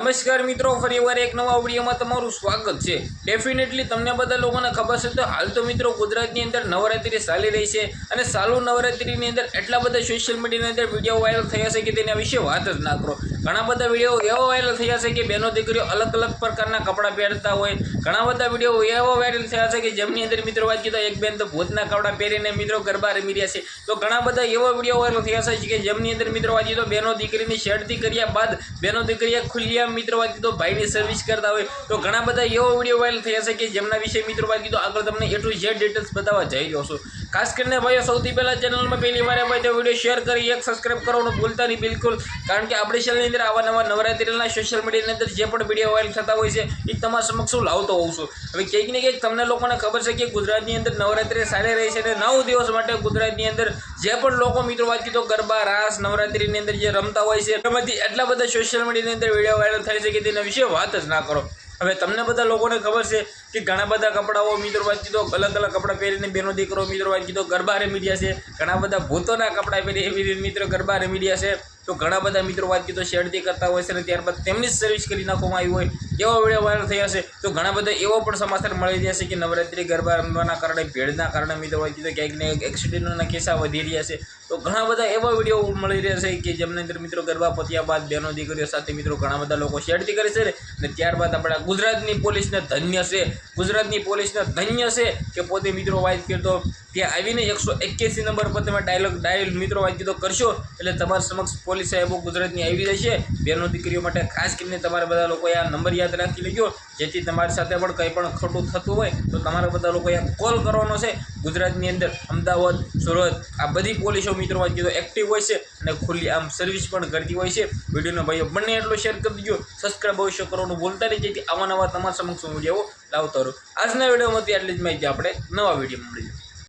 નમસ્કાર મિત્રો, ફરીવાર એક નવા વિડીયોમાં તમારું સ્વાગત છે। ડેફિનેટલી તમને બધા લોકોને ખબર છે તો હાલ તો મિત્રો ગુજરાતની અંદર નવરાત્રી ચાલી રહી છે અને ચાલુ નવરાત્રીની અંદર એટલા બધા સોશિયલ મીડિયાની અંદર વિડીયો વાયરલ થયા છે કે તેના વિશે વાત જ ના કરો। ઘણા બધા વિડીયો એવા વાયરલ થયા છે કે બહેનો દીકરીઓ અલગ અલગ પ્રકારના કપડાં પહેરતા હોય। ઘણા બધા વિડીયો એવા વાયરલ થયા છે કે જેમની અંદર મિત્રો વાત કીધો એક બેન તો ભૂતના કપડાં પહેરીને મિત્રો ગરબા રમી રહ્યા છે। તો ઘણા બધા એવા વિડીયો વાયરલ થયા છે કે જેમની અંદર મિત્રો વાત કીધો બહેનો દીકરીની શેરતી કર્યા બાદ બહેનો દીકરીએ ખુલ્લી મિત્રો વાત કીધો ભાઈની સર્વિસ કરતા હોય। તો ઘણા બધા એવો વિડીયો વાયરલ થયા છે કે જેમના વિશે મિત્રો વાત કીધો આગળ તમને A to Z ડિટેલ્સ બતાવવા જઈ રહ્યો છું। ખાસ કરીને ભાઈઓ સૌથી પહેલા ચેનલમાં પહેલી વાર ભાઈ તો વિડીયો શેર કરી એક સબસ્ક્રાઇબ કરવાનું ભૂલતા નહીં બિલકુલ, કારણ કે આપણી ચેનલની અંદર આવા નવા નવરાત્રીના સોશિયલ મીડિયાની અંદર જે પણ વિડીયો વાયરલ થતા હોય છે એ તમારા સમક્ષ હું લાવતો હોઉં છું। હવે કંઈક ને કંઈક તમને લોકોને ખબર છે કે ગુજરાતની અંદર નવરાત્રી ચાલી રહી છે અને 9 દિવસ માટે ગુજરાતની અંદર જે પણ લોકો મિત્રો વાત કીધો ગરબા રાસ નવરાત્રીની અંદર જે રમતા હોય છે એમાંથી એટલા બધા સોશિયલ મીડિયાની અંદર વિડીયો વાયરલ થાય છે કે તેના વિશે વાત જ ના કરો। હવે તમને બધા લોકોને ખબર છે કે ઘણા બધા કપડાઓ મિત્રો વાત કીધો અલગ અલગ કપડાં પહેરીને બેનો દીકરો મિત્રો વાત કીધો ગરબા રમી રહ્યા છે। ઘણા બધા ભૂતોના કપડાં પહેરી એવી મિત્રો ગરબા રમી રહ્યા છે। તો ઘણા બધા મિત્રો વાત કીધો શેરતી કરતા હોય છે અને ત્યારબાદ તેમની જ સર્વિસ કરી નાખવામાં આવી હોય એવા વિડીયો વાયરલ થયા છે। તો ઘણા બધા એવો પણ સમાચાર મળી રહ્યા છે કે નવરાત્રી ગરબા રમવાના કારણે ભીડના કારણે મિત્રો વાત કીધો ક્યાંક ને ક્યાંક એક્સિડન્ટના કિસ્સા વધી રહ્યા છે। તો ઘણા બધા એવા વિડીયો મળી રહ્યા છે કે જેમની અંદર મિત્રો ગરબા પત્યા બાદ બહેનો દીકરીઓ સાથે મિત્રો ઘણા બધા લોકો શેરતી કરે છે અને ત્યારબાદ આપણા ગુજરાતની પોલીસને ધન્ય છે, ગુજરાતની પોલીસને ધન્ય છે કે પોતે મિત્રો વાત કરતો ત્યાં આવીને 181 નંબર પર તમે ડાયલ મિત્રો વાત કીધો કરશો એટલે તમારા સમક્ષ પોલીસ સાહેબો ગુજરાતની આવી જશે। બહેનો દીકરીઓ માટે ખાસ કરીને તમારા બધા લોકોએ આ નંબર યાદ રાખી લેજો, જેથી તમારી સાથે પણ કંઈ પણ ખોટું થતું હોય તો તમારા બધા લોકોએ કોલ કરવાનો છે। ગુજરાતની અંદર અમદાવાદ, સુરત આ બધી પોલીસો મિત્રો વાત કીધો એક્ટિવ હોય છે અને ખુલ્લી આમ સર્વિસ પણ કરતી હોય છે। વિડીયોનો ભાઈઓ બંને એટલો શેર કરી દીજો, સબસ્ક્રાઈબ અવશ્ય કરવાનું ભૂલતા નહીં, જેથી આવા નવા તમારા સમક્ષ વિડીયો લાવતો રહું। આજના વિડીયોમાંથી આટલી જ માહિતી, આપણે નવા વિડીયોમાં મળીએ।